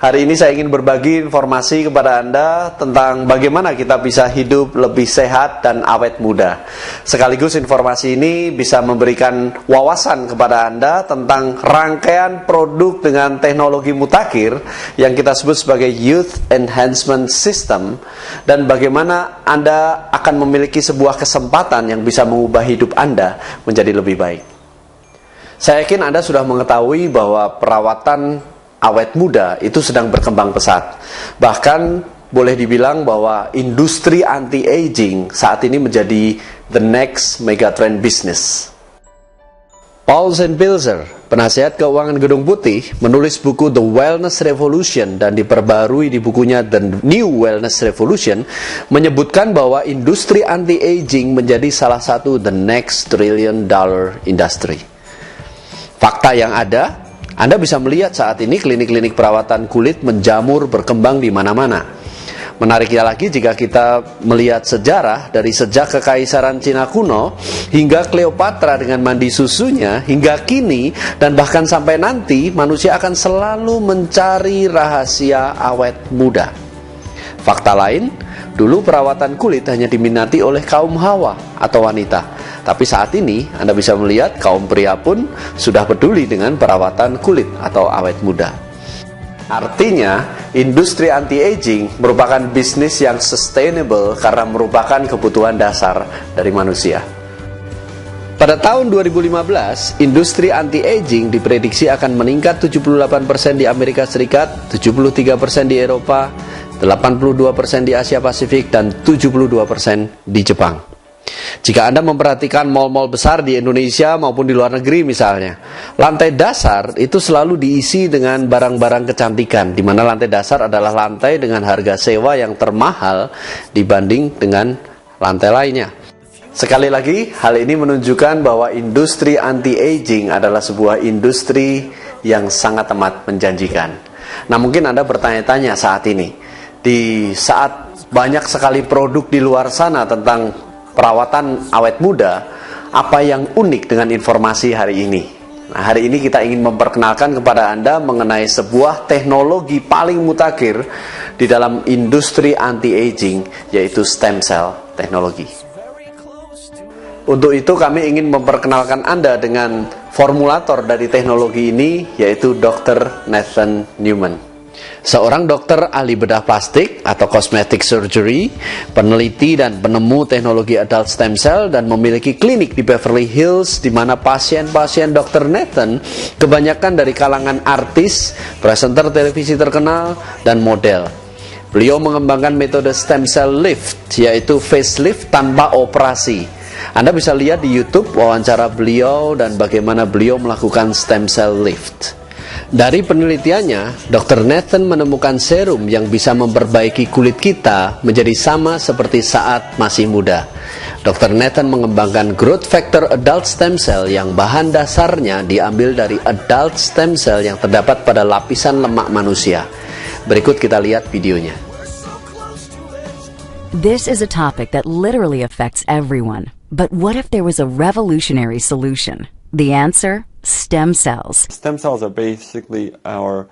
Hari ini saya ingin berbagi informasi kepada Anda tentang bagaimana kita bisa hidup lebih sehat dan awet muda. Sekaligus informasi ini bisa memberikan wawasan kepada Anda tentang rangkaian produk dengan teknologi mutakhir yang kita sebut sebagai Youth Enhancement System, dan bagaimana Anda akan memiliki sebuah kesempatan yang bisa mengubah hidup Anda menjadi lebih baik. Saya yakin Anda sudah mengetahui bahwa perawatan awet muda itu sedang berkembang pesat. Bahkan boleh dibilang bahwa industri anti-aging saat ini menjadi the next megatrend business. Paul Pilzer, penasihat keuangan Gedung Putih, menulis buku The Wellness Revolution dan diperbarui di bukunya The New Wellness Revolution, menyebutkan bahwa industri anti-aging menjadi salah satu the next $1 trillion industry. Fakta yang ada, Anda bisa melihat saat ini klinik-klinik perawatan kulit menjamur berkembang di mana-mana. Menariknya lagi jika kita melihat sejarah dari sejak kekaisaran Cina kuno hingga Cleopatra dengan mandi susunya hingga kini dan bahkan sampai nanti, manusia akan selalu mencari rahasia awet muda. Fakta lain, dulu perawatan kulit hanya diminati oleh kaum hawa atau wanita. Tapi saat ini Anda bisa melihat kaum pria pun sudah peduli dengan perawatan kulit atau awet muda. Artinya, industri anti-aging merupakan bisnis yang sustainable karena merupakan kebutuhan dasar dari manusia. Pada tahun 2015, industri anti-aging diprediksi akan meningkat 78% di Amerika Serikat, 73% di Eropa, 82% di Asia Pasifik, dan 72% di Jepang. Jika Anda memperhatikan mal-mal besar di Indonesia maupun di luar negeri misalnya, lantai dasar itu selalu diisi dengan barang-barang kecantikan, di mana lantai dasar adalah lantai dengan harga sewa yang termahal dibanding dengan lantai lainnya. Sekali lagi, hal ini menunjukkan bahwa industri anti-aging adalah sebuah industri yang sangat amat menjanjikan. Nah, mungkin Anda bertanya-tanya saat ini, di saat banyak sekali produk di luar sana tentang perawatan awet muda, apa yang unik dengan informasi hari ini? Nah, hari ini kita ingin memperkenalkan kepada Anda mengenai sebuah teknologi paling mutakhir di dalam industri anti-aging, yaitu stem cell teknologi. Untuk itu kami ingin memperkenalkan Anda dengan formulator dari teknologi ini, yaitu Dr. Nathan Newman. Seorang dokter ahli bedah plastik atau cosmetic surgery, peneliti dan penemu teknologi adult stem cell, dan memiliki klinik di Beverly Hills di mana pasien-pasien Dr. Nathan kebanyakan dari kalangan artis, presenter televisi terkenal, dan model. Beliau mengembangkan metode stem cell lift, yaitu facelift tanpa operasi. Anda bisa lihat di YouTube wawancara beliau dan bagaimana beliau melakukan stem cell lift. Dari penelitiannya, Dr. Nathan menemukan serum yang bisa memperbaiki kulit kita menjadi sama seperti saat masih muda. Dr. Nathan mengembangkan growth factor adult stem cell yang bahan dasarnya diambil dari adult stem cell yang terdapat pada lapisan lemak manusia. Berikut kita lihat videonya. This is a topic that literally affects everyone. But what if there was a revolutionary solution? The answer? Stem cells. Stem cells are basically our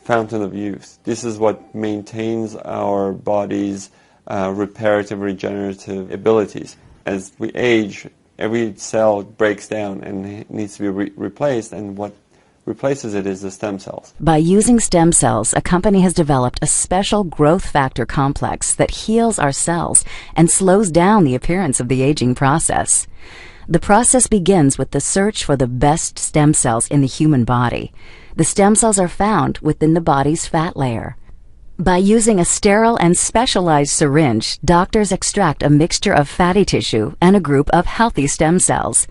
fountain of youth. This is what maintains our body's reparative, regenerative abilities. As we age, every cell breaks down and needs to be replaced, and what replaces it is the stem cells. By using stem cells, a company has developed a special growth factor complex that heals our cells and slows down the appearance of the aging process. The process begins with the search for the best stem cells in the human body. The stem cells are found within the body's fat layer. By using a sterile and specialized syringe, doctors extract a mixture of fatty tissue and a group of healthy stem cells.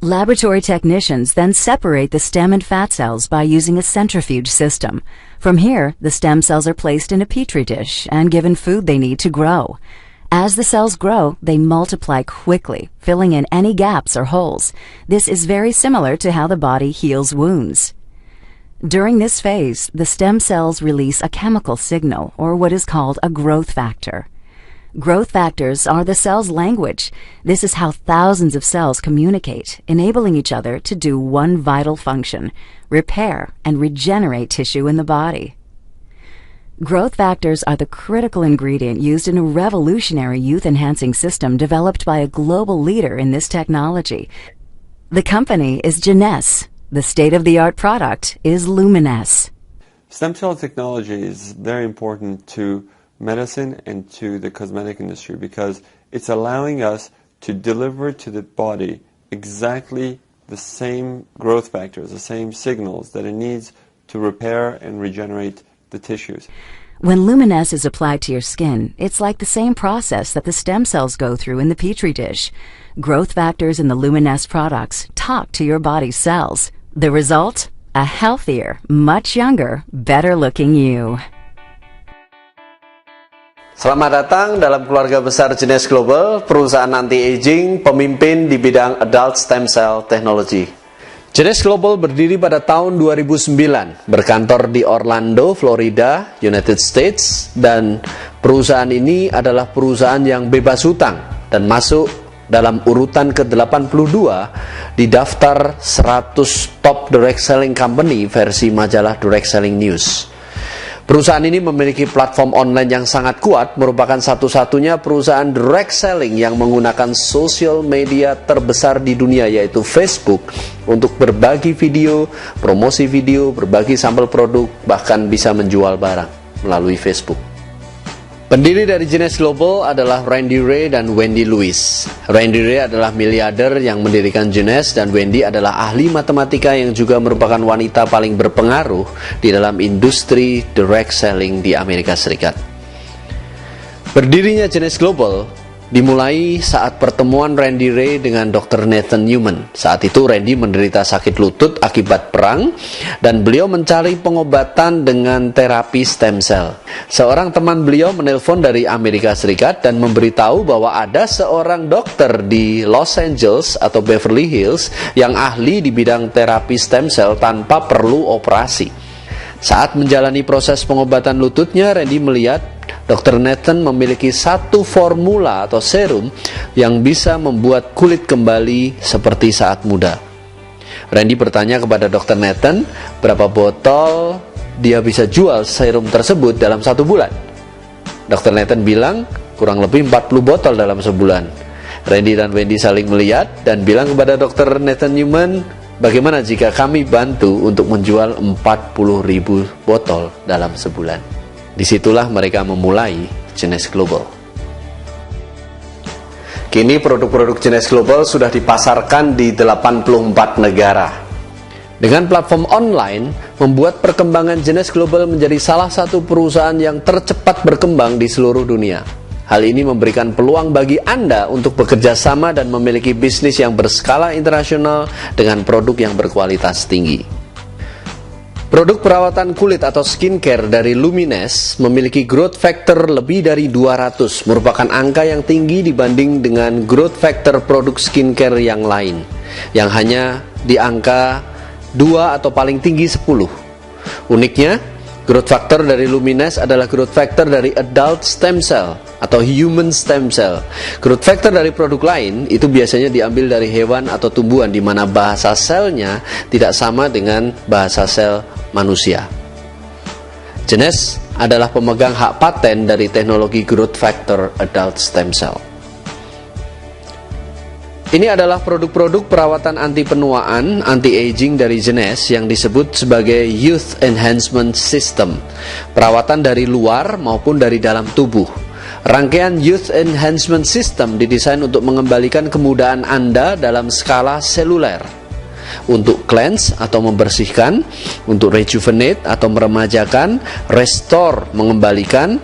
Laboratory technicians then separate the stem and fat cells by using a centrifuge system. From here, the stem cells are placed in a petri dish and given food they need to grow. As the cells grow, they multiply quickly, filling in any gaps or holes. This is very similar to how the body heals wounds. During this phase, the stem cells release a chemical signal, or what is called a growth factor. Growth factors are the cell's language. This is how thousands of cells communicate, enabling each other to do one vital function: repair and regenerate tissue in the body. Growth factors are the critical ingredient used in a revolutionary youth-enhancing system developed by a global leader in this technology. The company is Genes. The state-of-the-art product is Lumines. Stem cell technology is very important to medicine and to the cosmetic industry because it's allowing us to deliver to the body exactly the same growth factors, the same signals that it needs to repair and regenerate the tissues. When Lumines is applied to your skin, it's like the same process that the stem cells go through in the Petri dish. Growth factors in the Lumines products talk to your body's cells. The result? A healthier, much younger, better-looking you. Selamat datang dalam keluarga besar Genes Global, perusahaan anti-aging, pemimpin di bidang adult stem cell technology. Genes Global berdiri pada tahun 2009, berkantor di Orlando, Florida, United States, dan perusahaan ini adalah perusahaan yang bebas hutang dan masuk dalam urutan ke-82 di daftar 100 top direct selling company versi majalah Direct Selling News. Perusahaan ini memiliki platform online yang sangat kuat, merupakan satu-satunya perusahaan direct selling yang menggunakan social media terbesar di dunia, yaitu Facebook, untuk berbagi video, promosi video, berbagi sampel produk, bahkan bisa menjual barang melalui Facebook. Pendiri dari Genes Global adalah Randy Ray dan Wendy Lewis. Randy Ray adalah miliarder yang mendirikan Genes, dan Wendy adalah ahli matematika yang juga merupakan wanita paling berpengaruh di dalam industri direct selling di Amerika Serikat. Berdirinya Genes Global dimulai saat pertemuan Randy Ray dengan Dr. Nathan Newman. Saat itu Randy menderita sakit lutut akibat perang dan beliau mencari pengobatan dengan terapi stem cell. Seorang teman beliau menelpon dari Amerika Serikat dan memberitahu bahwa ada seorang dokter di Los Angeles atau Beverly Hills yang ahli di bidang terapi stem cell tanpa perlu operasi. Saat menjalani proses pengobatan lututnya, Randy melihat Dr. Nathan memiliki satu formula atau serum yang bisa membuat kulit kembali seperti saat muda. Randy bertanya kepada Dr. Nathan berapa botol dia bisa jual serum tersebut dalam 1 bulan. Dr. Nathan bilang kurang lebih 40 botol dalam sebulan. Randy dan Wendy saling melihat dan bilang kepada Dr. Nathan Newman, bagaimana jika kami bantu untuk menjual 40.000 botol dalam sebulan. Disitulah mereka memulai Genes Global. Kini produk-produk Genes Global sudah dipasarkan di 84 negara. Dengan platform online, membuat perkembangan Genes Global menjadi salah satu perusahaan yang tercepat berkembang di seluruh dunia. Hal ini memberikan peluang bagi Anda untuk bekerja sama dan memiliki bisnis yang berskala internasional dengan produk yang berkualitas tinggi. Produk perawatan kulit atau skincare dari Lumines memiliki growth factor lebih dari 200, merupakan angka yang tinggi dibanding dengan growth factor produk skincare yang lain, yang hanya di angka 2 atau paling tinggi 10. Uniknya, growth factor dari Lumines adalah growth factor dari adult stem cell atau human stem cell. Growth factor dari produk lain itu biasanya diambil dari hewan atau tumbuhan, di mana bahasa selnya tidak sama dengan bahasa sel manusia. Genes adalah pemegang hak paten dari teknologi growth factor adult stem cell. Ini adalah produk-produk perawatan anti penuaan, anti-aging dari Genes yang disebut sebagai Youth Enhancement System. Perawatan dari luar maupun dari dalam tubuh. Rangkaian Youth Enhancement System didesain untuk mengembalikan kemudahan Anda dalam skala seluler. Untuk cleanse atau membersihkan, untuk rejuvenate atau meremajakan, restore mengembalikan,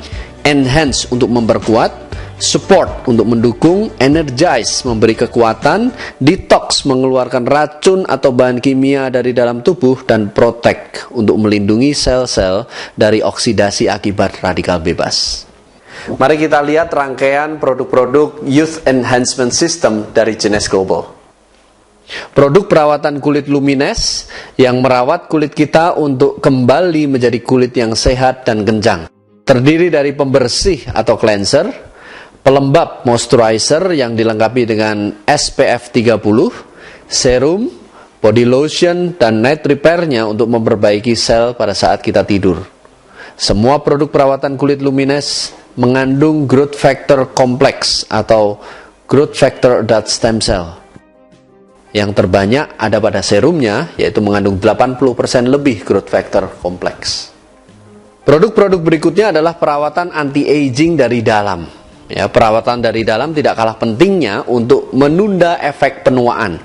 enhance untuk memperkuat, support untuk mendukung, energize memberi kekuatan, detox mengeluarkan racun atau bahan kimia dari dalam tubuh, dan protect untuk melindungi sel-sel dari oksidasi akibat radikal bebas. Mari kita lihat rangkaian produk-produk Youth Enhancement System dari Genes Global. Produk perawatan kulit Lumines yang merawat kulit kita untuk kembali menjadi kulit yang sehat dan kencang. Terdiri dari pembersih atau cleanser, pelembab moisturizer yang dilengkapi dengan SPF 30, serum, body lotion, dan night repair-nya untuk memperbaiki sel pada saat kita tidur. Semua produk perawatan kulit Lumines mengandung growth factor kompleks atau growth factor adult stem cell. Yang terbanyak ada pada serumnya, yaitu mengandung 80% lebih growth factor kompleks. Produk-produk berikutnya adalah perawatan anti-aging dari dalam. Ya, perawatan dari dalam tidak kalah pentingnya untuk menunda efek penuaan.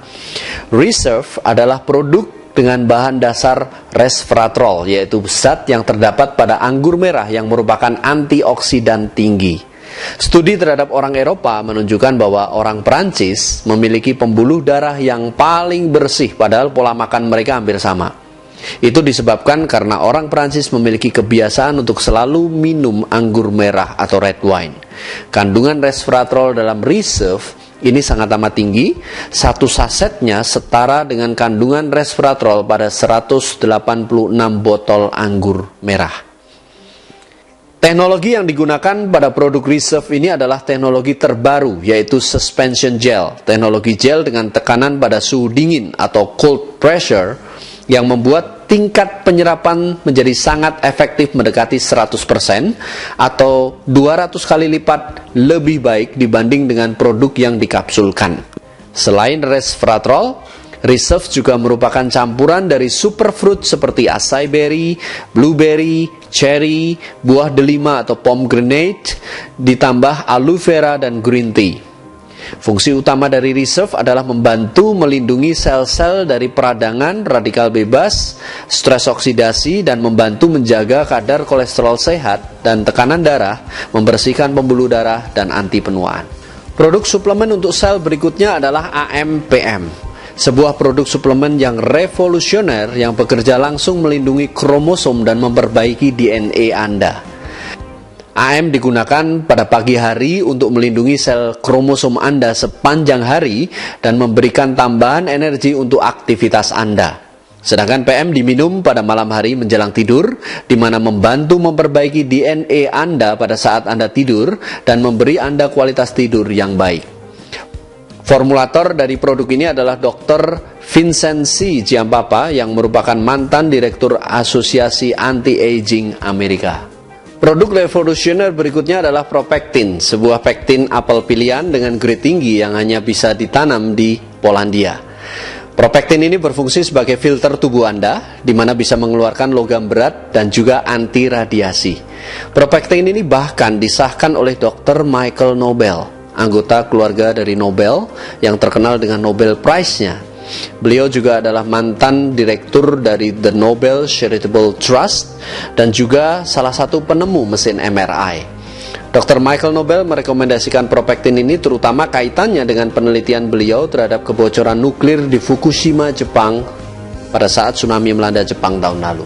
Reserve adalah produk dengan bahan dasar resveratrol, yaitu zat yang terdapat pada anggur merah yang merupakan antioksidan tinggi. Studi terhadap orang Eropa menunjukkan bahwa orang Perancis memiliki pembuluh darah yang paling bersih, padahal pola makan mereka hampir sama. Itu disebabkan karena orang Perancis memiliki kebiasaan untuk selalu minum anggur merah atau red wine. Kandungan resveratrol dalam Reserve ini sangat amat tinggi. Satu sasetnya setara dengan kandungan resveratrol pada 186 botol anggur merah. Teknologi yang digunakan pada produk Reserve ini adalah teknologi terbaru, yaitu suspension gel. Teknologi gel dengan tekanan pada suhu dingin atau cold pressure yang membuat tingkat penyerapan menjadi sangat efektif mendekati 100% atau 200 kali lipat lebih baik dibanding dengan produk yang dikapsulkan. Selain resveratrol, Reserve juga merupakan campuran dari superfruit seperti acai berry, blueberry, cherry, buah delima atau pomegranate, ditambah aloe vera dan green tea. Fungsi utama dari Reserve adalah membantu melindungi sel-sel dari peradangan, radikal bebas, stres oksidasi, dan membantu menjaga kadar kolesterol sehat dan tekanan darah, membersihkan pembuluh darah, dan anti penuaan. Produk suplemen untuk sel berikutnya adalah AMPM. Sebuah produk suplemen yang revolusioner yang bekerja langsung melindungi kromosom dan memperbaiki DNA Anda. AM digunakan pada pagi hari untuk melindungi sel kromosom Anda sepanjang hari dan memberikan tambahan energi untuk aktivitas Anda. Sedangkan PM diminum pada malam hari menjelang tidur, di mana membantu memperbaiki DNA Anda pada saat Anda tidur dan memberi Anda kualitas tidur yang baik. Formulator dari produk ini adalah Dr. Vincent C. Giampapa yang merupakan mantan Direktur Asosiasi Anti-Aging Amerika. Produk revolusioner berikutnya adalah Propectin, sebuah pektin apel pilihan dengan grade tinggi yang hanya bisa ditanam di Polandia. Propectin ini berfungsi sebagai filter tubuh Anda, di mana bisa mengeluarkan logam berat dan juga anti radiasi. Propectin ini bahkan disahkan oleh Dr. Michael Nobel, anggota keluarga dari Nobel yang terkenal dengan Nobel Prize-nya. Beliau juga adalah mantan direktur dari The Nobel Charitable Trust dan juga salah satu penemu mesin MRI. Dr. Michael Nobel merekomendasikan Propectin ini terutama kaitannya dengan penelitian beliau terhadap kebocoran nuklir di Fukushima, Jepang pada saat tsunami melanda Jepang tahun lalu.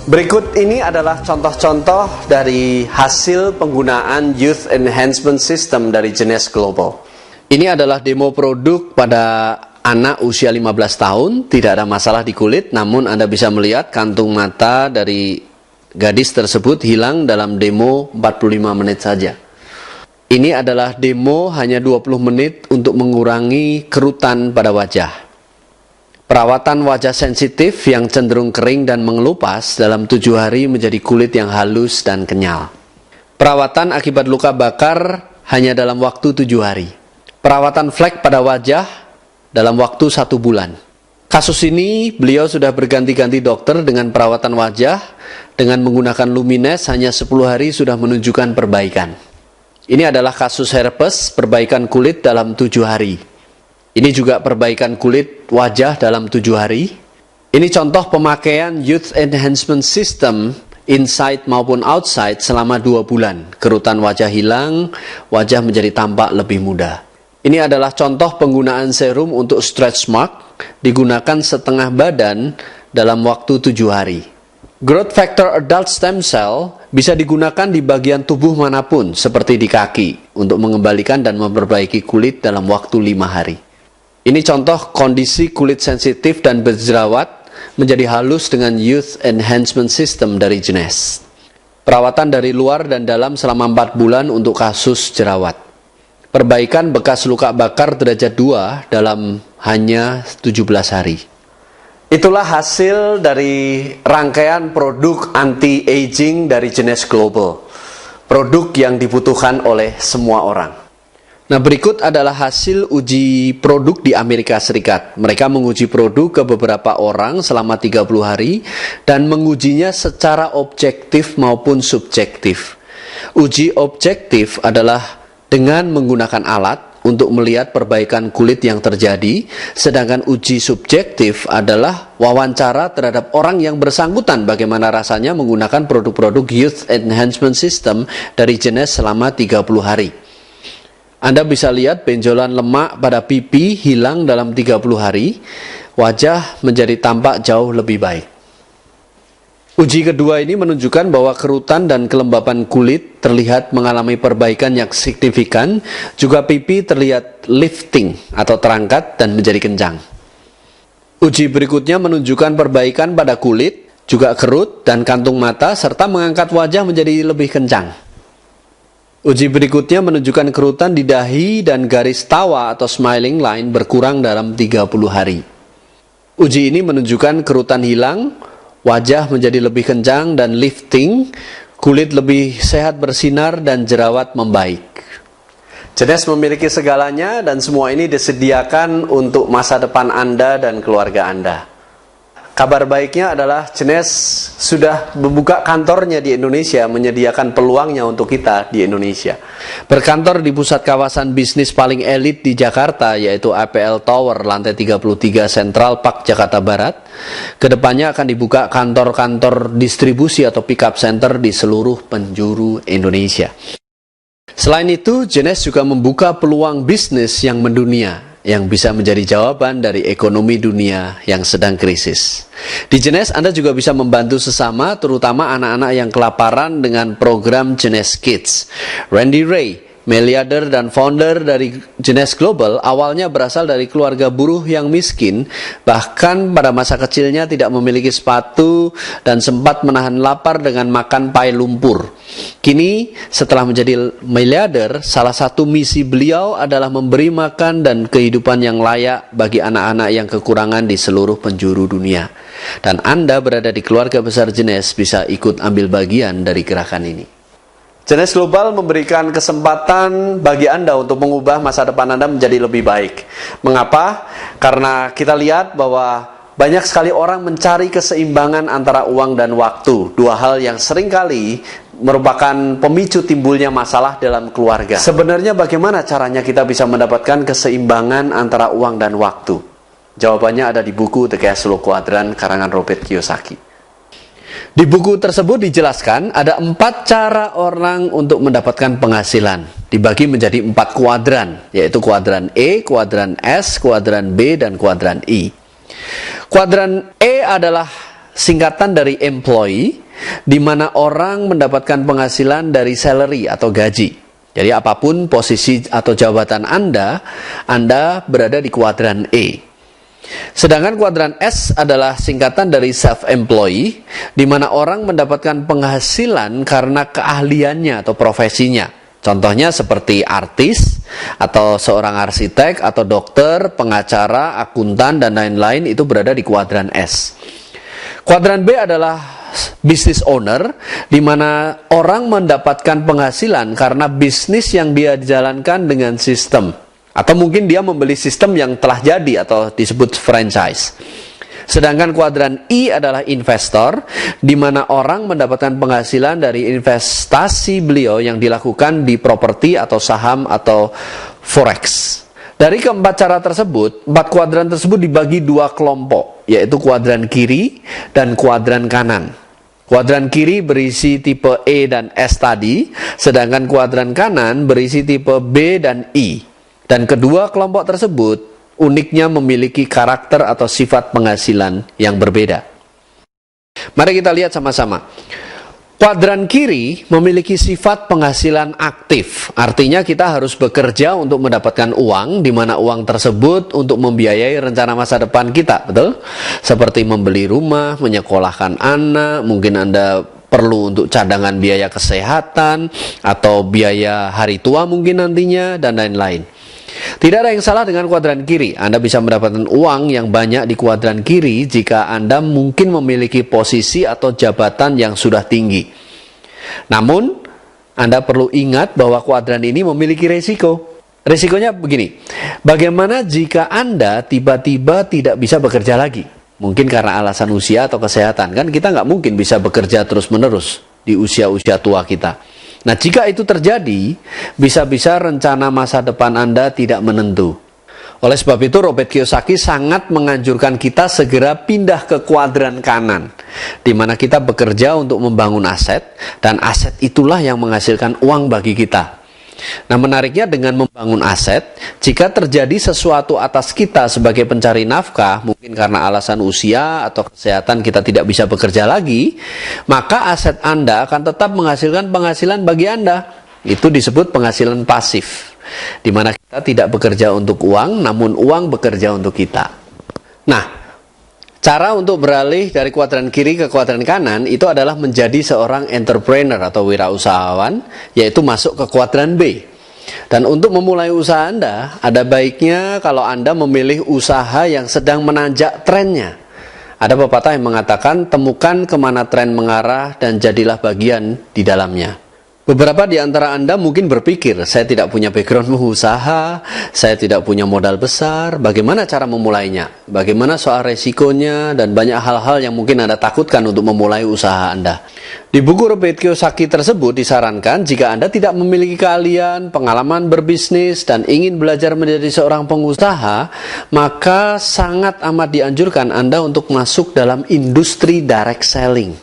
Berikut ini adalah contoh-contoh dari hasil penggunaan Youth Enhancement System dari Genes Global. Ini adalah demo produk pada anak usia 15 tahun, tidak ada masalah di kulit, namun Anda bisa melihat kantung mata dari gadis tersebut hilang dalam demo 45 menit saja. Ini adalah demo hanya 20 menit untuk mengurangi kerutan pada wajah. Perawatan wajah sensitif yang cenderung kering dan mengelupas dalam 7 hari menjadi kulit yang halus dan kenyal. Perawatan akibat luka bakar hanya dalam waktu 7 hari. Perawatan flek pada wajah dalam waktu 1 bulan. Kasus ini beliau sudah berganti-ganti dokter dengan perawatan wajah. Dengan menggunakan Lumines hanya 10 hari sudah menunjukkan perbaikan. Ini adalah kasus herpes, perbaikan kulit dalam 7 hari. Ini juga perbaikan kulit wajah dalam 7 hari. Ini contoh pemakaian Youth Enhancement System inside maupun outside selama 2 bulan. Kerutan wajah hilang, wajah menjadi tampak lebih muda. Ini adalah contoh penggunaan serum untuk stretch mark, digunakan setengah badan dalam waktu 7 hari. Growth Factor Adult Stem Cell bisa digunakan di bagian tubuh manapun, seperti di kaki, untuk mengembalikan dan memperbaiki kulit dalam waktu 5 hari. Ini contoh kondisi kulit sensitif dan berjerawat menjadi halus dengan Youth Enhancement System dari Genes. Perawatan dari luar dan dalam selama 4 bulan untuk kasus jerawat. Perbaikan bekas luka bakar derajat 2 dalam hanya 17 hari. Itulah hasil dari rangkaian produk anti-aging dari Genesh Global. Produk yang dibutuhkan oleh semua orang. Nah, berikut adalah hasil uji produk di Amerika Serikat. Mereka menguji produk ke beberapa orang selama 30 hari dan mengujinya secara objektif maupun subjektif. Uji objektif adalah dengan menggunakan alat untuk melihat perbaikan kulit yang terjadi, sedangkan uji subjektif adalah wawancara terhadap orang yang bersangkutan bagaimana rasanya menggunakan produk-produk Youth Enhancement System dari Genesh selama 30 hari. Anda bisa lihat benjolan lemak pada pipi hilang dalam 30 hari, wajah menjadi tampak jauh lebih baik. Uji kedua ini menunjukkan bahwa kerutan dan kelembapan kulit terlihat mengalami perbaikan yang signifikan, juga pipi terlihat lifting atau terangkat dan menjadi kencang. Uji berikutnya menunjukkan perbaikan pada kulit, juga kerut dan kantung mata, serta mengangkat wajah menjadi lebih kencang. Uji berikutnya menunjukkan kerutan di dahi dan garis tawa atau smiling line berkurang dalam 30 hari. Uji ini menunjukkan kerutan hilang, wajah menjadi lebih kencang dan lifting, kulit lebih sehat bersinar dan jerawat membaik. Genesh memiliki segalanya dan semua ini disediakan untuk masa depan Anda dan keluarga Anda. Kabar baiknya adalah Genesh sudah membuka kantornya di Indonesia, menyediakan peluangnya untuk kita di Indonesia. Berkantor di pusat kawasan bisnis paling elit di Jakarta, yaitu APL Tower, lantai 33 Central Park, Jakarta Barat. Kedepannya akan dibuka kantor-kantor distribusi atau pick-up center di seluruh penjuru Indonesia. Selain itu, Genesh juga membuka peluang bisnis yang mendunia, yang bisa menjadi jawaban dari ekonomi dunia yang sedang krisis. Di Genesh, Anda juga bisa membantu sesama, terutama anak-anak yang kelaparan dengan program Genesh Kids. Randy Ray, miliarder dan founder dari Genesh Global, awalnya berasal dari keluarga buruh yang miskin, bahkan pada masa kecilnya tidak memiliki sepatu dan sempat menahan lapar dengan makan pai lumpur. Kini, setelah menjadi miliarder, salah satu misi beliau adalah memberi makan dan kehidupan yang layak bagi anak-anak yang kekurangan di seluruh penjuru dunia. Dan Anda berada di keluarga besar Genesh bisa ikut ambil bagian dari gerakan ini. Genesh Global memberikan kesempatan bagi Anda untuk mengubah masa depan Anda menjadi lebih baik. Mengapa? Karena kita lihat bahwa banyak sekali orang mencari keseimbangan antara uang dan waktu. Dua hal yang seringkali merupakan pemicu timbulnya masalah dalam keluarga. Sebenarnya bagaimana caranya kita bisa mendapatkan keseimbangan antara uang dan waktu? Jawabannya ada di buku The Cash Flow Quadrant karangan Robert Kiyosaki. Di buku tersebut dijelaskan ada 4 cara orang untuk mendapatkan penghasilan. Dibagi menjadi 4 kuadran, yaitu kuadran E, kuadran S, kuadran B, dan kuadran I. Kuadran E adalah singkatan dari employee, di mana orang mendapatkan penghasilan dari salary atau gaji. Jadi apapun posisi atau jabatan Anda berada di kuadran E. Sedangkan kuadran S adalah singkatan dari self-employee, di mana orang mendapatkan penghasilan karena keahliannya atau profesinya. Contohnya seperti artis, atau seorang arsitek, atau dokter, pengacara, akuntan, dan lain-lain, itu berada di kuadran S. Kuadran B adalah business owner, di mana orang mendapatkan penghasilan karena bisnis yang dia jalankan dengan sistem. Atau mungkin dia membeli sistem yang telah jadi atau disebut franchise. Sedangkan kuadran I adalah investor, di mana orang mendapatkan penghasilan dari investasi beliau yang dilakukan di properti atau saham atau forex. Dari keempat cara tersebut, 4 kuadran tersebut dibagi 2 kelompok, yaitu kuadran kiri dan kuadran kanan. Kuadran kiri berisi tipe E dan S tadi, sedangkan kuadran kanan berisi tipe B dan I. Dan kedua kelompok tersebut uniknya memiliki karakter atau sifat penghasilan yang berbeda. Mari kita lihat sama-sama. Kuadran kiri memiliki sifat penghasilan aktif. Artinya kita harus bekerja untuk mendapatkan uang, di mana uang tersebut untuk membiayai rencana masa depan kita, betul? Seperti membeli rumah, menyekolahkan anak, mungkin Anda perlu untuk cadangan biaya kesehatan, atau biaya hari tua mungkin nantinya, dan lain-lain. Tidak ada yang salah dengan kuadran kiri. Anda bisa mendapatkan uang yang banyak di kuadran kiri jika Anda mungkin memiliki posisi atau jabatan yang sudah tinggi. Namun, Anda perlu ingat bahwa kuadran ini memiliki resiko. Resikonya begini, bagaimana jika Anda tiba-tiba tidak bisa bekerja lagi? Mungkin karena alasan usia atau kesehatan. Kan kita nggak mungkin bisa bekerja terus-menerus di usia-usia tua kita. Nah, jika itu terjadi, bisa-bisa rencana masa depan Anda tidak menentu. Oleh sebab itu, Robert Kiyosaki sangat menganjurkan kita segera pindah ke kuadran kanan, di mana kita bekerja untuk membangun aset, dan aset itulah yang menghasilkan uang bagi kita. Nah, menariknya dengan membangun aset, jika terjadi sesuatu atas kita sebagai pencari nafkah, mungkin karena alasan usia atau kesehatan kita tidak bisa bekerja lagi, maka aset Anda akan tetap menghasilkan penghasilan bagi Anda. Itu disebut penghasilan pasif, di mana kita tidak bekerja untuk uang, namun uang bekerja untuk kita. Nah, cara untuk beralih dari kuadran kiri ke kuadran kanan itu adalah menjadi seorang entrepreneur atau wirausahawan, yaitu masuk ke kuadran B. Dan untuk memulai usaha Anda, ada baiknya kalau Anda memilih usaha yang sedang menanjak trennya. Ada pepatah yang mengatakan, temukan kemana tren mengarah dan jadilah bagian di dalamnya. Beberapa di antara Anda mungkin berpikir, saya tidak punya background usaha, saya tidak punya modal besar, bagaimana cara memulainya? Bagaimana soal resikonya, dan banyak hal-hal yang mungkin Anda takutkan untuk memulai usaha Anda. Di buku Robert Kiyosaki tersebut disarankan, jika Anda tidak memiliki keahlian, pengalaman berbisnis, dan ingin belajar menjadi seorang pengusaha, maka sangat amat dianjurkan Anda untuk masuk dalam industri direct selling.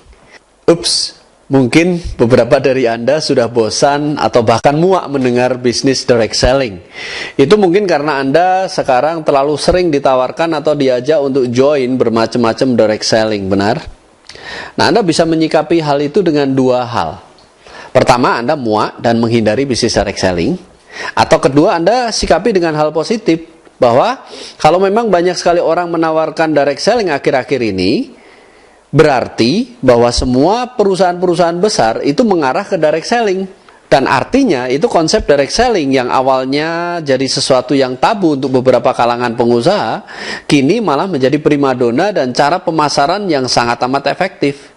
Ups! Mungkin beberapa dari Anda sudah bosan atau bahkan muak mendengar bisnis direct selling. Itu mungkin karena Anda sekarang terlalu sering ditawarkan atau diajak untuk join bermacam-macam direct selling, benar? Nah, Anda bisa menyikapi hal itu dengan dua hal. Pertama, Anda muak dan menghindari bisnis direct selling. Atau kedua, Anda sikapi dengan hal positif, bahwa kalau memang banyak sekali orang menawarkan direct selling akhir-akhir ini, berarti bahwa semua perusahaan-perusahaan besar itu mengarah ke direct selling. Dan artinya itu konsep direct selling yang awalnya jadi sesuatu yang tabu untuk beberapa kalangan pengusaha, kini malah menjadi primadona dan cara pemasaran yang sangat amat efektif.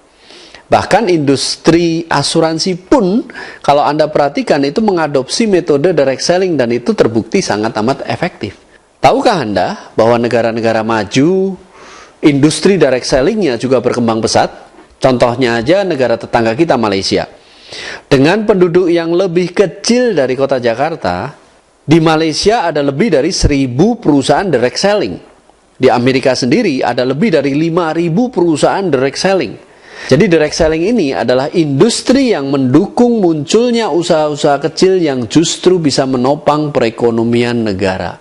Bahkan industri asuransi pun, kalau Anda perhatikan, itu mengadopsi metode direct selling dan itu terbukti sangat amat efektif. Tahukah Anda bahwa negara-negara maju industri direct selling-nya juga berkembang pesat? Contohnya aja negara tetangga kita, Malaysia. Dengan penduduk yang lebih kecil dari kota Jakarta, di Malaysia ada lebih dari 1.000 perusahaan direct selling. Di Amerika sendiri ada lebih dari 5.000 perusahaan direct selling. Jadi direct selling ini adalah industri yang mendukung munculnya usaha-usaha kecil yang justru bisa menopang perekonomian negara.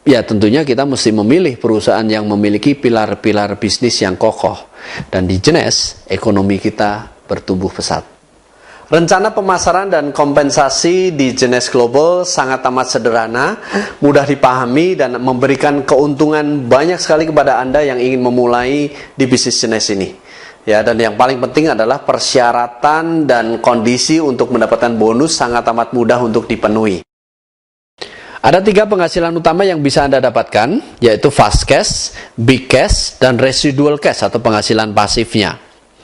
Ya, tentunya kita mesti memilih perusahaan yang memiliki pilar-pilar bisnis yang kokoh. Dan di Jenes, ekonomi kita bertumbuh pesat. Rencana pemasaran dan kompensasi di Jenes Global sangat amat sederhana, mudah dipahami, dan memberikan keuntungan banyak sekali kepada Anda yang ingin memulai di bisnis Jenes ini. Ya, dan yang paling penting adalah persyaratan dan kondisi untuk mendapatkan bonus sangat amat mudah untuk dipenuhi. Ada 3 penghasilan utama yang bisa Anda dapatkan, yaitu fast cash, big cash, dan residual cash atau penghasilan pasifnya.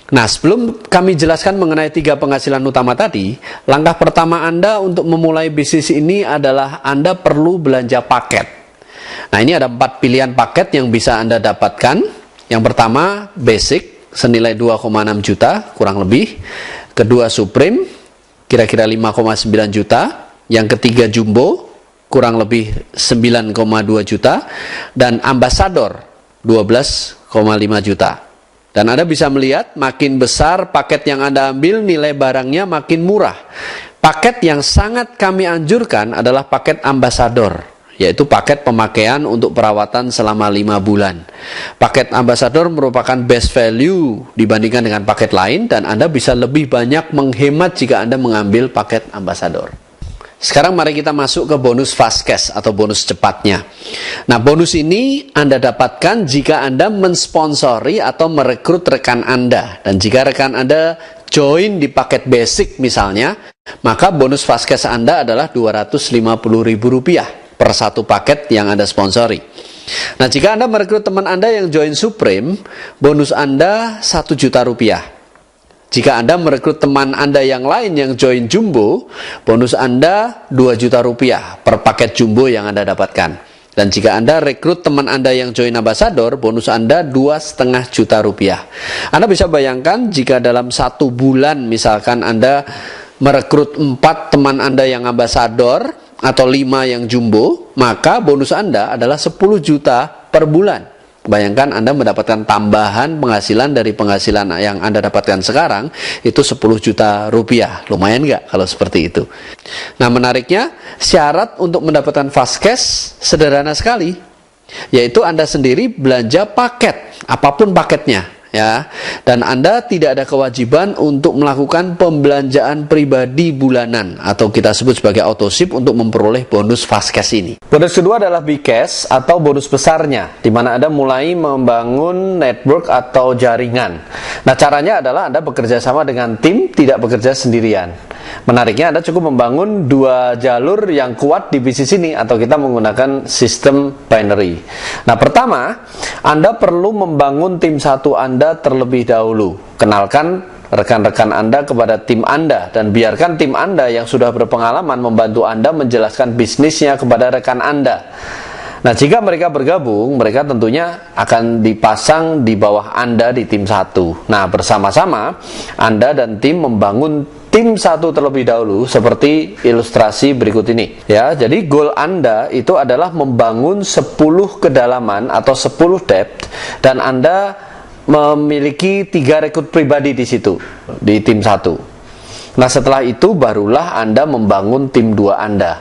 Nah, sebelum kami jelaskan mengenai 3 penghasilan utama tadi, langkah pertama Anda untuk memulai bisnis ini adalah Anda perlu belanja paket. Nah, ini ada 4 pilihan paket yang bisa Anda dapatkan. Yang pertama, basic, senilai 2,6 juta, kurang lebih. Kedua, Supreme, kira-kira 5,9 juta. Yang ketiga, Jumbo, kurang lebih 9,2 juta, dan Ambassador 12,5 juta. Dan Anda bisa melihat makin besar paket yang Anda ambil, nilai barangnya makin murah. Paket yang sangat kami anjurkan adalah paket Ambassador, yaitu paket pemakaian untuk perawatan selama 5 bulan. Paket Ambassador merupakan best value dibandingkan dengan paket lain, dan Anda bisa lebih banyak menghemat jika Anda mengambil paket Ambassador. Sekarang mari kita masuk ke bonus fast cash atau bonus cepatnya. Nah, bonus ini Anda dapatkan jika Anda mensponsori atau merekrut rekan Anda. Dan jika rekan Anda join di paket basic misalnya, maka bonus fast cash Anda adalah Rp250.000 per satu paket yang Anda sponsori. Nah, jika Anda merekrut teman Anda yang join Supreme, bonus Anda 1 juta rupiah. Jika Anda merekrut teman Anda yang lain yang join Jumbo, bonus Anda 2 juta rupiah per paket Jumbo yang Anda dapatkan. Dan jika Anda rekrut teman Anda yang join Ambassador, bonus Anda 2,5 juta rupiah. Anda bisa bayangkan jika dalam 1 bulan misalkan Anda merekrut 4 teman Anda yang Ambassador atau 5 yang Jumbo, maka bonus Anda adalah 10 juta per bulan. Bayangkan Anda mendapatkan tambahan penghasilan dari penghasilan yang Anda dapatkan sekarang itu 10 juta rupiah. Lumayan nggak kalau seperti itu? Nah, menariknya syarat untuk mendapatkan fast cash sederhana sekali, yaitu Anda sendiri belanja paket, apapun paketnya. Ya, dan Anda tidak ada kewajiban untuk melakukan pembelanjaan pribadi bulanan atau kita sebut sebagai autoship untuk memperoleh bonus fast cash ini. Bonus kedua adalah big cash atau bonus besarnya, di mana Anda mulai membangun network atau jaringan. Nah, caranya adalah Anda bekerja sama dengan tim, tidak bekerja sendirian. Menariknya Anda cukup membangun 2 jalur yang kuat di bisnis ini atau kita menggunakan sistem binary. Nah, pertama, Anda perlu membangun tim satu Anda terlebih dahulu. Kenalkan rekan-rekan Anda kepada tim Anda dan biarkan tim Anda yang sudah berpengalaman membantu Anda menjelaskan bisnisnya kepada rekan Anda. Nah, jika mereka bergabung, mereka tentunya akan dipasang di bawah Anda di tim satu. Nah, bersama-sama Anda dan tim membangun tim satu terlebih dahulu seperti ilustrasi berikut ini. Ya, jadi goal Anda itu adalah membangun 10 kedalaman atau 10 depth dan Anda memiliki 3 rekrut pribadi di situ di tim satu. Nah, setelah itu barulah Anda membangun tim 2 Anda.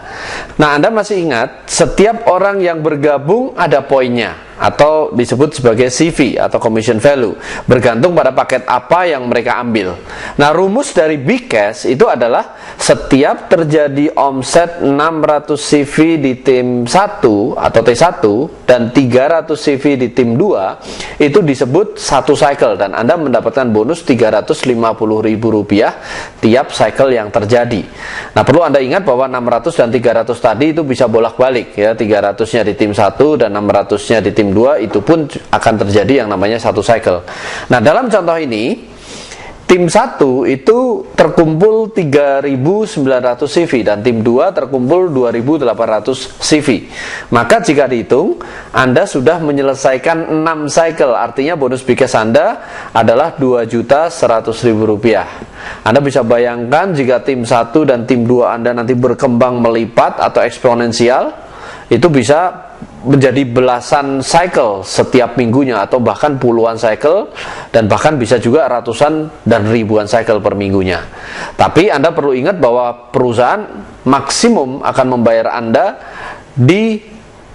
Nah, Anda masih ingat setiap orang yang bergabung ada poinnya atau disebut sebagai CV atau commission value, bergantung pada paket apa yang mereka ambil. Nah, rumus dari big cash itu adalah setiap terjadi omset 600 CV di tim 1 atau T1 dan 300 CV di tim 2 itu disebut satu cycle dan Anda mendapatkan bonus Rp350.000 tiap cycle yang terjadi. Nah, perlu Anda ingat bahwa 600 dan 300 tadi itu bisa bolak-balik ya, 300-nya di tim 1 dan 600-nya di tim 2 itu pun akan terjadi yang namanya satu cycle. Nah, dalam contoh ini tim 1 itu terkumpul 3.900 CV dan tim 2 terkumpul 2.800 CV. Maka jika dihitung, Anda sudah menyelesaikan 6 cycle. Artinya bonus big cash Anda adalah Rp2.100.000. Anda bisa bayangkan jika tim 1 dan tim 2 Anda nanti berkembang melipat atau eksponensial, itu bisa menjadi belasan cycle setiap minggunya atau bahkan puluhan cycle dan bahkan bisa juga ratusan dan ribuan cycle per minggunya. Tapi Anda perlu ingat bahwa perusahaan maksimum akan membayar Anda di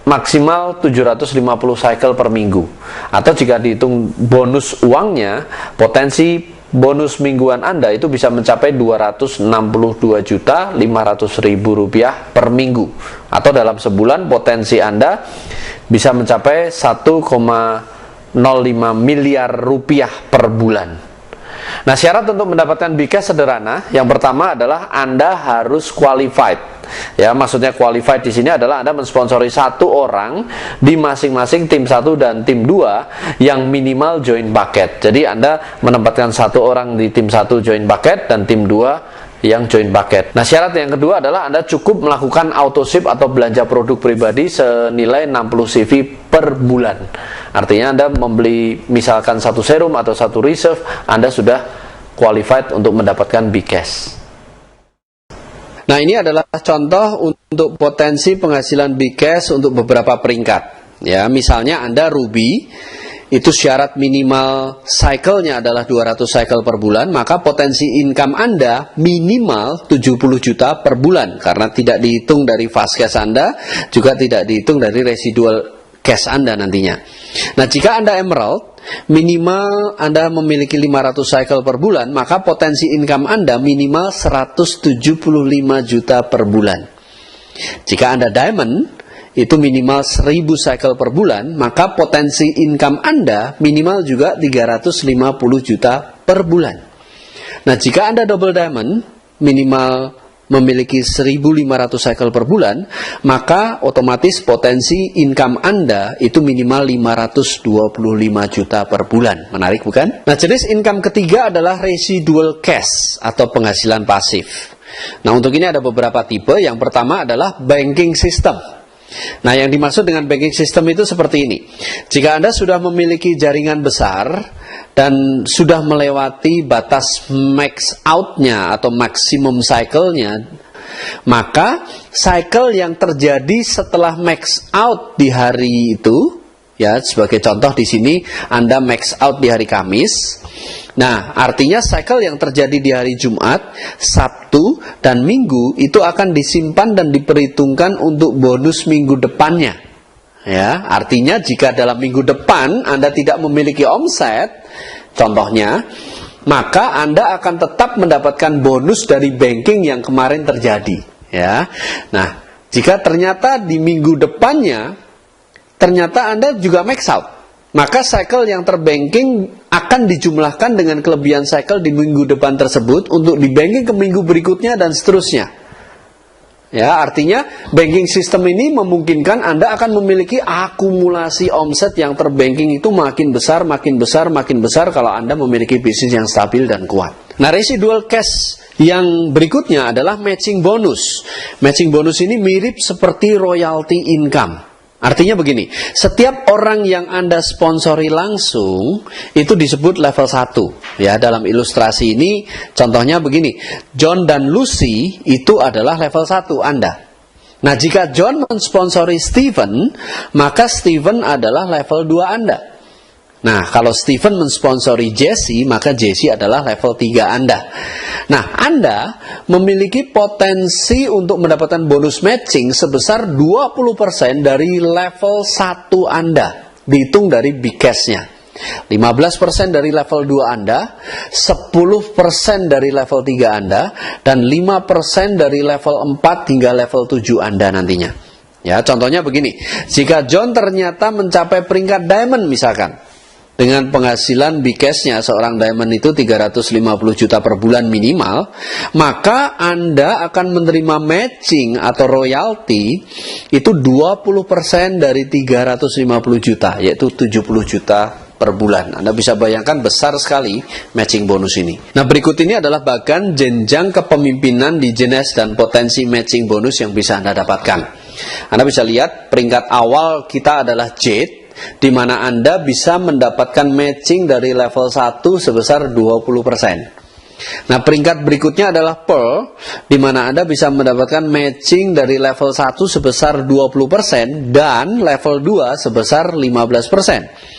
maksimal 750 cycle per minggu. Atau jika dihitung bonus uangnya, potensi bonus mingguan Anda itu bisa mencapai Rp262.500.000 per minggu. Atau dalam sebulan potensi Anda bisa mencapai 1,05 miliar rupiah per bulan. Nah, syarat untuk mendapatkan big cash sederhana. Yang pertama adalah Anda harus qualified. Ya, maksudnya qualified di sini adalah Anda mensponsori 1 orang di masing-masing tim 1 dan tim 2 yang minimal join bucket. Jadi Anda menempatkan 1 orang di tim 1 join bucket dan tim 2 yang join bucket. Nah, syarat yang kedua adalah Anda cukup melakukan autoship atau belanja produk pribadi senilai 60 CV per bulan. Artinya Anda membeli misalkan 1 serum atau 1 reserve, Anda sudah qualified untuk mendapatkan big cash. Nah, ini adalah contoh untuk potensi penghasilan big cash untuk beberapa peringkat. Ya, misalnya Anda Ruby, itu syarat minimal cycle-nya adalah 200 cycle per bulan, maka potensi income Anda minimal 70 juta per bulan, karena tidak dihitung dari fast cash Anda, juga tidak dihitung dari residual cash Anda nantinya. Nah, jika Anda Emerald, minimal Anda memiliki 500 cycle per bulan, maka potensi income Anda minimal 175 juta per bulan. Jika Anda Diamond, itu minimal 1000 cycle per bulan, maka potensi income Anda minimal juga 350 juta per bulan. Nah, jika Anda Double Diamond, minimal memiliki 1.500 cycle per bulan, maka otomatis potensi income Anda itu minimal 525 juta per bulan. Menarik bukan? Nah, jenis income ketiga adalah residual cash atau penghasilan pasif. Nah, untuk ini ada beberapa tipe. Yang pertama adalah banking system. Nah, yang dimaksud dengan banking system itu seperti ini. Jika Anda sudah memiliki jaringan besar dan sudah melewati batas max out-nya atau maksimum cycle-nya, maka cycle yang terjadi setelah max out di hari itu, ya, sebagai contoh di sini Anda max out di hari Kamis. Nah, artinya cycle yang terjadi di hari Jumat, Sabtu, dan Minggu itu akan disimpan dan diperhitungkan untuk bonus minggu depannya. Ya, artinya jika dalam minggu depan Anda tidak memiliki omset, contohnya, maka Anda akan tetap mendapatkan bonus dari banking yang kemarin terjadi. Ya, nah, jika ternyata di minggu depannya ternyata Anda juga max out, maka cycle yang terbanking akan dijumlahkan dengan kelebihan cycle di minggu depan tersebut untuk dibanking ke minggu berikutnya dan seterusnya. Ya, artinya banking system ini memungkinkan Anda akan memiliki akumulasi omset yang terbanking itu makin besar, makin besar, makin besar kalau Anda memiliki bisnis yang stabil dan kuat. Nah, residual cash yang berikutnya adalah matching bonus. Matching bonus ini mirip seperti royalty income. Artinya begini, setiap orang yang Anda sponsori langsung itu disebut level 1. Ya, dalam ilustrasi ini contohnya begini, John dan Lucy itu adalah level 1 Anda. Nah, jika John mensponsori Steven, maka Steven adalah level 2 Anda. Nah, kalau Steven mensponsori Jesse, maka Jesse adalah level 3 Anda. Nah, Anda memiliki potensi untuk mendapatkan bonus matching sebesar 20% dari level 1 Anda. Dihitung dari big cash-nya. 15% dari level 2 Anda, 10% dari level 3 Anda, dan 5% dari level 4 hingga level 7 Anda nantinya. Ya, contohnya begini. Jika John ternyata mencapai peringkat diamond misalkan, dengan penghasilan big cash-nya seorang diamond itu 350 juta per bulan minimal, maka Anda akan menerima matching atau royalty itu 20% dari 350 juta, yaitu 70 juta per bulan. Anda bisa bayangkan besar sekali matching bonus ini. Nah, berikut ini adalah bagan jenjang kepemimpinan di jenis dan potensi matching bonus yang bisa Anda dapatkan. Anda bisa lihat peringkat awal kita adalah Jade, di mana Anda bisa mendapatkan matching dari level 1 sebesar 20%. Nah, peringkat berikutnya adalah Pearl, di mana Anda bisa mendapatkan matching dari level 1 sebesar 20% dan level 2 sebesar 15%.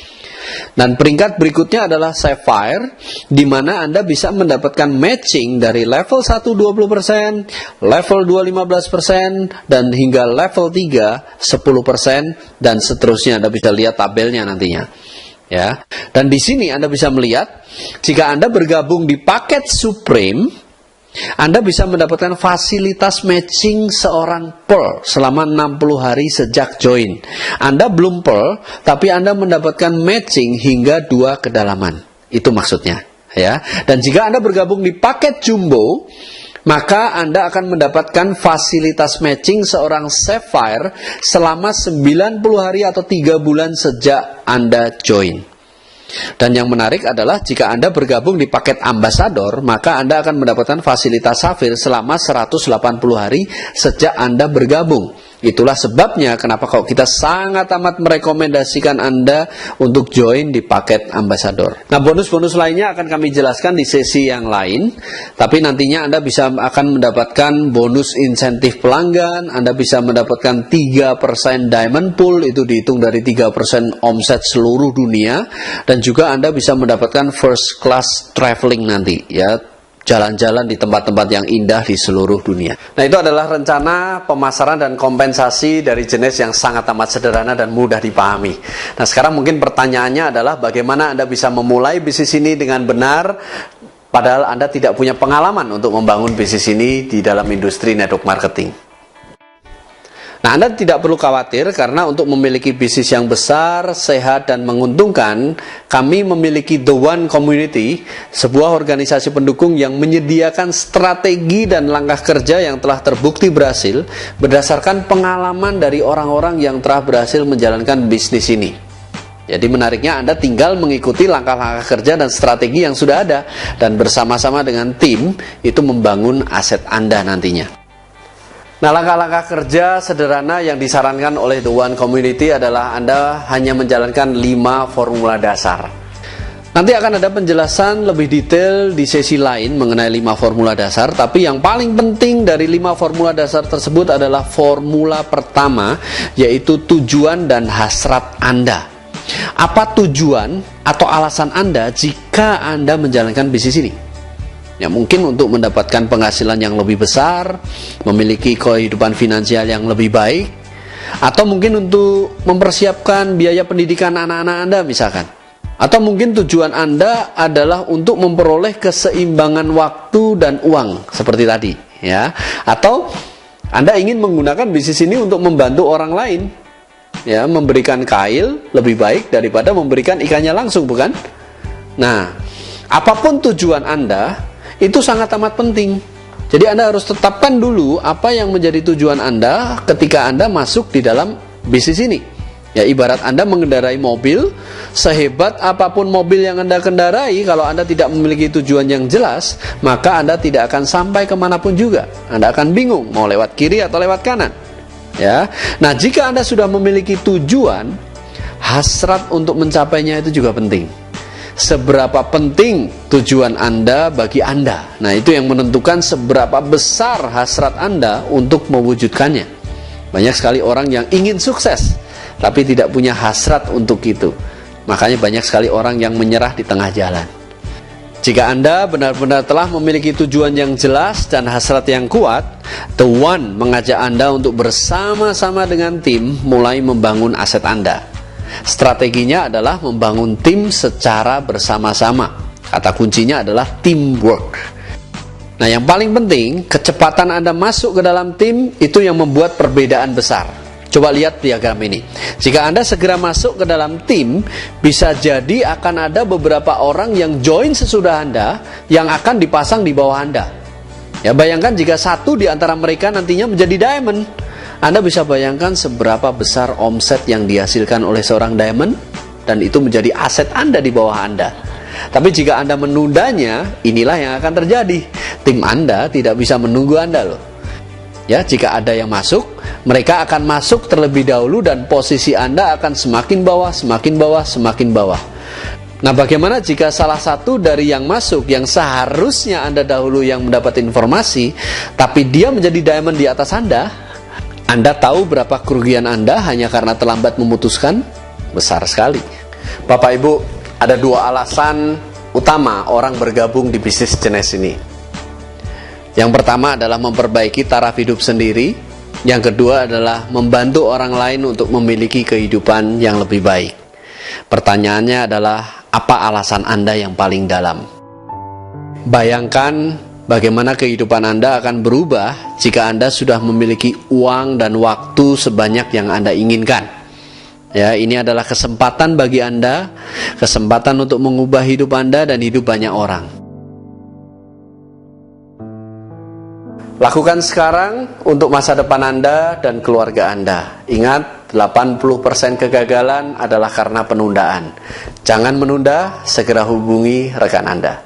Dan peringkat berikutnya adalah Sapphire, di mana Anda bisa mendapatkan matching dari level 1 20%, level 2 15%, dan hingga level 3 10%, dan seterusnya. Anda bisa lihat tabelnya nantinya. Ya. Dan di sini Anda bisa melihat, jika Anda bergabung di paket Supreme, Anda bisa mendapatkan fasilitas matching seorang Pearl selama 60 hari sejak join. Anda belum Pearl, tapi Anda mendapatkan matching hingga 2 kedalaman. Itu maksudnya. Ya. Dan jika Anda bergabung di paket Jumbo, maka Anda akan mendapatkan fasilitas matching seorang Sapphire selama 90 hari atau 3 bulan sejak Anda join. Dan yang menarik adalah jika Anda bergabung di paket Ambassador, maka Anda akan mendapatkan fasilitas Sapphire selama 180 hari sejak Anda bergabung. Itulah sebabnya kenapa kalau kita sangat amat merekomendasikan Anda untuk join di paket Ambassador. Nah, bonus-bonus lainnya akan kami jelaskan di sesi yang lain. Tapi nantinya Anda akan mendapatkan bonus insentif pelanggan, Anda bisa mendapatkan 3% diamond pool, itu dihitung dari 3% omset seluruh dunia, dan juga Anda bisa mendapatkan first class traveling nanti, ya, jalan-jalan di tempat-tempat yang indah di seluruh dunia. Nah, itu adalah rencana pemasaran dan kompensasi dari jenis yang sangat amat sederhana dan mudah dipahami. Nah, sekarang mungkin pertanyaannya adalah bagaimana Anda bisa memulai bisnis ini dengan benar, padahal Anda tidak punya pengalaman untuk membangun bisnis ini di dalam industri network marketing. Nah, Anda tidak perlu khawatir karena untuk memiliki bisnis yang besar, sehat, dan menguntungkan, kami memiliki The One Community, sebuah organisasi pendukung yang menyediakan strategi dan langkah kerja yang telah terbukti berhasil berdasarkan pengalaman dari orang-orang yang telah berhasil menjalankan bisnis ini. Jadi menariknya Anda tinggal mengikuti langkah-langkah kerja dan strategi yang sudah ada dan bersama-sama dengan tim itu membangun aset Anda nantinya. Nah, langkah-langkah kerja sederhana yang disarankan oleh The One Community adalah Anda hanya menjalankan 5 formula dasar. Nanti akan ada penjelasan lebih detail di sesi lain mengenai 5 formula dasar, tapi yang paling penting dari 5 formula dasar tersebut adalah formula pertama, yaitu tujuan dan hasrat Anda. Apa tujuan atau alasan Anda jika Anda menjalankan bisnis ini? Ya, mungkin untuk mendapatkan penghasilan yang lebih besar, memiliki kehidupan finansial yang lebih baik, atau mungkin untuk mempersiapkan biaya pendidikan anak-anak Anda misalkan. Atau mungkin tujuan Anda adalah untuk memperoleh keseimbangan waktu dan uang seperti tadi, ya. Atau Anda ingin menggunakan bisnis ini untuk membantu orang lain, ya, memberikan kail lebih baik daripada memberikan ikannya langsung, bukan? Nah, apapun tujuan Anda, itu sangat amat penting. Jadi Anda harus tetapkan dulu apa yang menjadi tujuan Anda ketika Anda masuk di dalam bisnis ini. Ya, ibarat Anda mengendarai mobil, sehebat apapun mobil yang Anda kendarai, kalau Anda tidak memiliki tujuan yang jelas, maka Anda tidak akan sampai kemanapun juga. Anda akan bingung mau lewat kiri atau lewat kanan. Ya, nah jika Anda sudah memiliki tujuan, hasrat untuk mencapainya itu juga penting. Seberapa penting tujuan Anda bagi Anda. Nah, itu yang menentukan seberapa besar hasrat Anda untuk mewujudkannya. Banyak sekali orang yang ingin sukses, tapi tidak punya hasrat untuk itu. Makanya banyak sekali orang yang menyerah di tengah jalan. Jika Anda benar-benar telah memiliki tujuan yang jelas dan hasrat yang kuat, The One mengajak Anda untuk bersama-sama dengan tim mulai membangun aset Anda. Strateginya adalah membangun tim secara bersama-sama. Kata kuncinya adalah teamwork. Nah, yang paling penting, kecepatan Anda masuk ke dalam tim itu yang membuat perbedaan besar. Coba lihat diagram ini. Jika Anda segera masuk ke dalam tim, bisa jadi akan ada beberapa orang yang join sesudah Anda yang akan dipasang di bawah Anda. Ya, bayangkan jika satu di antara mereka nantinya menjadi diamond. Anda bisa bayangkan seberapa besar omset yang dihasilkan oleh seorang diamond, dan itu menjadi aset Anda di bawah Anda. Tapi jika Anda menundanya, inilah yang akan terjadi. Tim Anda tidak bisa menunggu Anda loh. Ya, jika ada yang masuk, mereka akan masuk terlebih dahulu dan posisi Anda akan semakin bawah, semakin bawah, semakin bawah. Nah, bagaimana jika salah satu dari yang masuk, yang seharusnya Anda dahulu yang mendapat informasi, tapi dia menjadi diamond di atas Anda tahu berapa kerugian Anda hanya karena terlambat memutuskan? Besar sekali. Bapak Ibu, ada 2 alasan utama orang bergabung di bisnis jenis ini. Yang pertama adalah memperbaiki taraf hidup sendiri. Yang kedua adalah membantu orang lain untuk memiliki kehidupan yang lebih baik. Pertanyaannya adalah, apa alasan Anda yang paling dalam? Bayangkan bagaimana kehidupan Anda akan berubah jika Anda sudah memiliki uang dan waktu sebanyak yang Anda inginkan. Ya, ini adalah kesempatan bagi Anda, kesempatan untuk mengubah hidup Anda dan hidup banyak orang. Lakukan sekarang untuk masa depan Anda dan keluarga Anda. Ingat, 80% kegagalan adalah karena penundaan. Jangan menunda, segera hubungi rekan Anda.